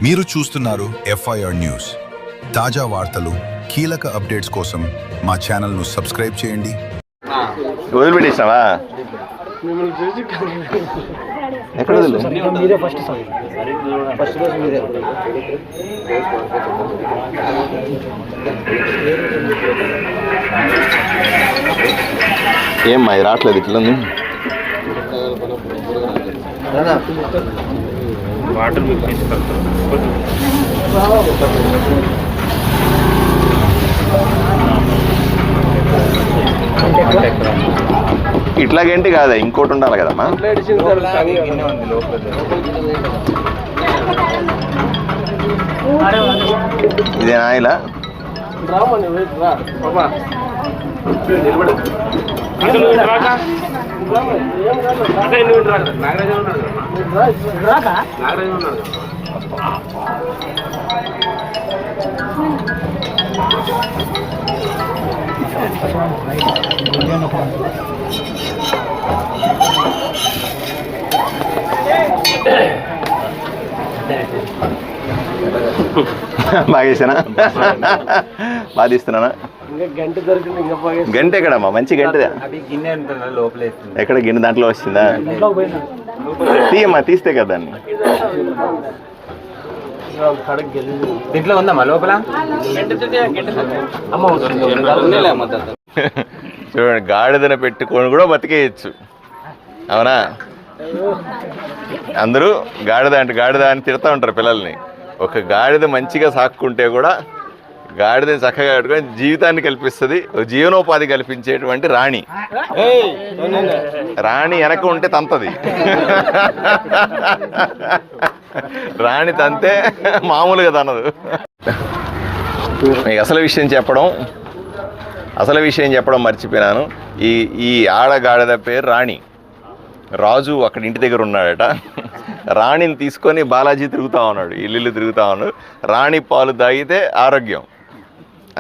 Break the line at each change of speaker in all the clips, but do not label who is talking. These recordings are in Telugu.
మీరు చూస్తున్నారు FIR న్యూస్. తాజా వార్తలు, కీలక అప్డేట్స్ కోసం మా ఛానల్ను సబ్స్క్రైబ్ చేయండి.
వదిలిపెట్టేసినావా? ఎక్కడ ఏమ్మా ఇది రావట్లేదు ఇట్లా ఉంది.
వాటర్
ఇట్లాగేంటి కాదా, ఇంకోటి ఉండాలి కదమ్మా. ఇదేనా ఇలా బాగేసానా? బాగా తీస్తున్నానా? గంట ఎక్కడమ్మా? మంచి గంట ఎక్కడ? గిన్నె దాంట్లో వచ్చిందా? తీయమ్మా, తీస్తే కదా దాన్ని.
దీంట్లో ఉందమ్మా లోపల.
చూడండి, గాడిదన పెట్టుకొని కూడా బతికేయచ్చు. అవునా? అందరూ గాడిద అంటే గాడిద అని తిడతా ఉంటారు పిల్లల్ని. ఒక గాడిద మంచిగా సాక్కుంటే కూడా గాడిదని చక్కగా కట్టుకొని జీవితాన్ని కల్పిస్తుంది, జీవనోపాధి కల్పించేటువంటి రాణి. రాణి వెనక ఉంటే తంతది. రాణి తంతే మామూలుగా తనదు. మీకు అసలు విషయం చెప్పడం మర్చిపోయినాను. ఈ ఆడగాడిద పేరు రాణి. రాజు అక్కడ ఇంటి దగ్గర ఉన్నాడట. రాణిని తీసుకొని బాలాజీ తిరుగుతూ ఉన్నాడు, ఇల్లు తిరుగుతూ ఉన్నాడు. రాణి పాలు తాగితే ఆరోగ్యం.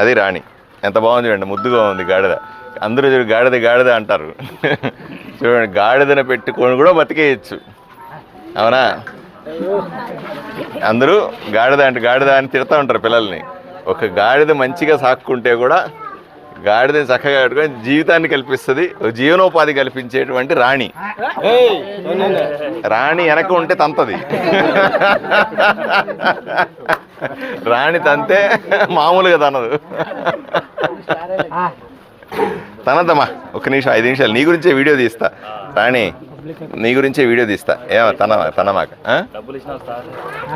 అది రాణి. ఎంత బాగుంది చూడండి, ముద్దుగా ఉంది గాడిద. అందరూ చూడు గాడిద అంటారు. చూడండి, గాడిదన పెట్టుకొని కూడా బతికేయచ్చు. అవునా? అందరూ గాడిద అంటే గాడిద అని తిడతా ఉంటారు పిల్లల్ని. ఒక గాడిద మంచిగా సాక్కుంటే కూడా గాడిదని చక్కగా కట్టుకొని జీవితాన్ని కల్పిస్తుంది, జీవనోపాధి కల్పించేటువంటి రాణి. రాణి వెనక ఉంటే తంతది. రాణి తంతే మామూలుగా తనదు. తనదమ్మా, ఒక్క నిమిషం, 5 నిమిషాలు నీ గురించే వీడియో తీస్తా. రాణి, నీ గురించే వీడియో తీస్తా. ఏమో తనమాక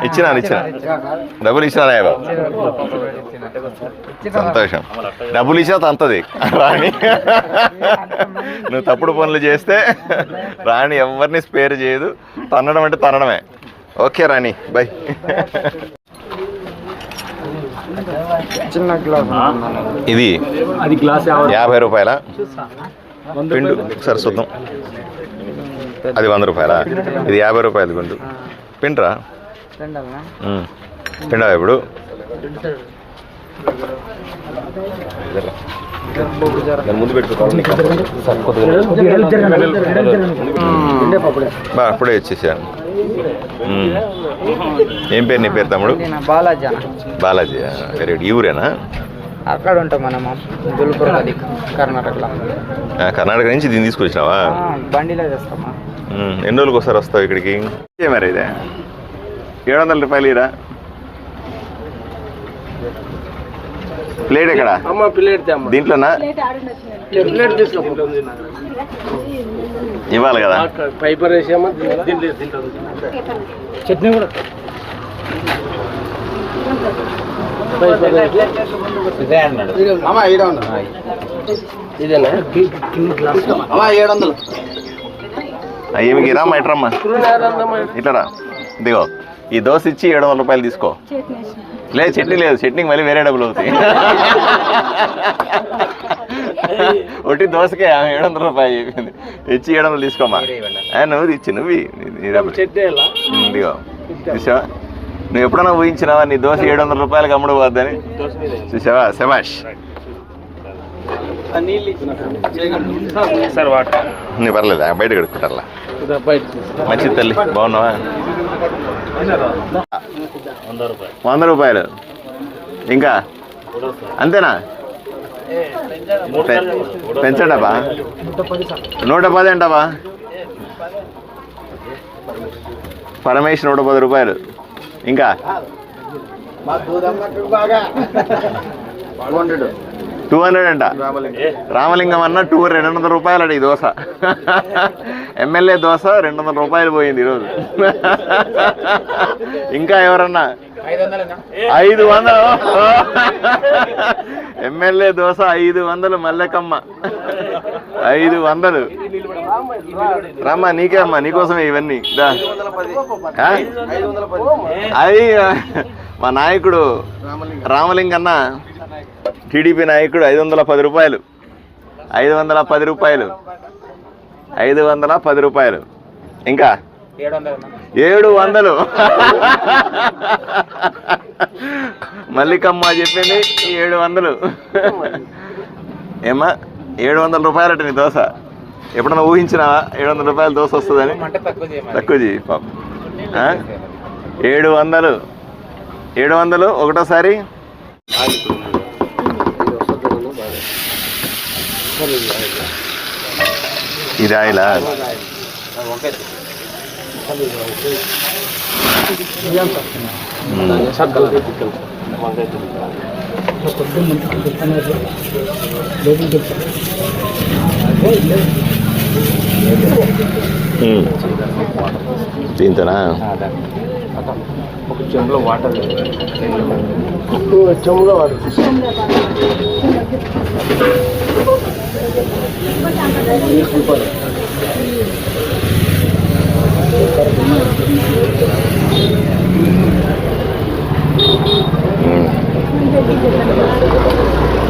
ఇచ్చినా డబ్బులు ఇచ్చినా? సంతోషం. డబ్బులు ఇచ్చినా తంతది రాణి. నువ్వు తప్పుడు పనులు చేస్తే రాణి ఎవరిని స్పేర్ చేయదు. తన్నడం అంటే తనడమే. Okay Rani, by. ఇది 50 రూపాయల పిండు. ఒకసారి చూద్దాం. అది 100 రూపాయల. ఇది 50 రూపాయలు పిండు. పిండ్రా పిండా ఇప్పుడు. ముందు బా అప్పుడే వచ్చేసాను. ఏం పేరు నీ పేరు తమ్ముడు? బాలాజీ. Very good. ఈ ఊరేనా?
అక్కడ ఉంటాం మనము,
కర్ణాటక నుంచి దీన్ని తీసుకొచ్చినావా?
బండిలో చేస్తామా.
ఎన్ని రోజులకు ఒకసారి వస్తావు ఇక్కడికి? మరి ఇదే 700 రూపాయలు ఇరా. ప్లేట్ ఎక్కడ? దీంట్లోనా? ఇవ్వాలి కదా.
చట్నీ కూడా.
ఏమికి రామ్మా, ఇట్రమ్మా, ఇట్లరా. ఇదిగో ఈ దోశ ఇచ్చి 700 రూపాయలు తీసుకో. లేదు చట్నీ లేదు, చట్నీకి మళ్ళీ వేరే డబ్బులు అవుతాయి. ఒకటి దోశకే 700 రూపాయలు చెప్పింది. ఇచ్చి 700 తీసుకోమా. నువ్వు ఇచ్చి ఇదిగో చూసావా? నువ్వు ఎప్పుడన్నా ఊహించినావా నీ దోశ 700 రూపాయలకు అమ్ముడు పోద్దని? చూసావా? శభాష్. నువ్వు పర్లేదా? బయట కడుక్కుంటారా? మంచిది తల్లి, బాగున్నావా? రూపాయలు ఇంకా అంతేనా పెంచండబ్బా 110 అంటబ్బా పరమేష్ 110 రూపాయలు ఇంకా 200 అంట రామలింగం అన్న 200 రూపాయలు అడి దోశ ఎమ్మెల్యే దోశ 200 రూపాయలు పోయింది ఈరోజు ఇంకా ఎవరన్నా 500 ఎమ్మెల్యే దోశ 500 మల్లెకమ్మ 500 రమ్మా నీకే అమ్మా నీకోసమే ఇవన్నీ అది మా నాయకుడు రామలింగన్న టీడీపీ నాయకుడు 510 రూపాయలు 510 రూపాయలు 510 రూపాయలు ఇంకా 700 మల్లికమ్మ చెప్పింది 700 ఏమ్మా 700 రూపాయలు అట నీ దోశ ఎప్పుడన్నా ఊహించినావా 700 రూపాయలు దోశ వస్తుందని తక్కువ చేయి పాప 700 ఒకటోసారి ఇది ఆయిలా దీంతోనా
ఒక చెంబులో వాటర్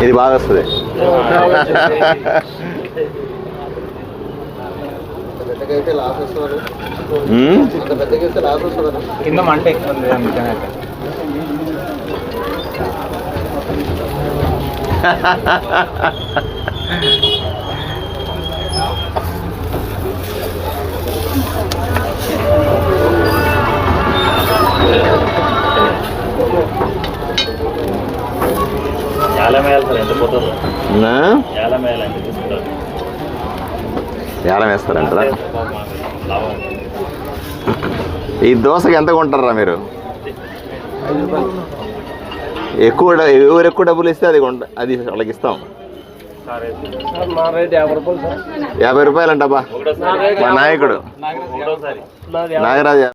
ఇది బాగా వస్తుంది
కింద మంట ఎక్కువ ఉంది అందుకనే
ఏలం వేస్తారంటారా ఈ దోశకి ఎంత కొంటారా మీరు ఎవరు ఎక్కువ డబ్బులు ఇస్తే అది అది వాళ్ళకి ఇస్తాం 50 రూపాయలు అంటబ్బా మా నాయకుడు నాగరాజ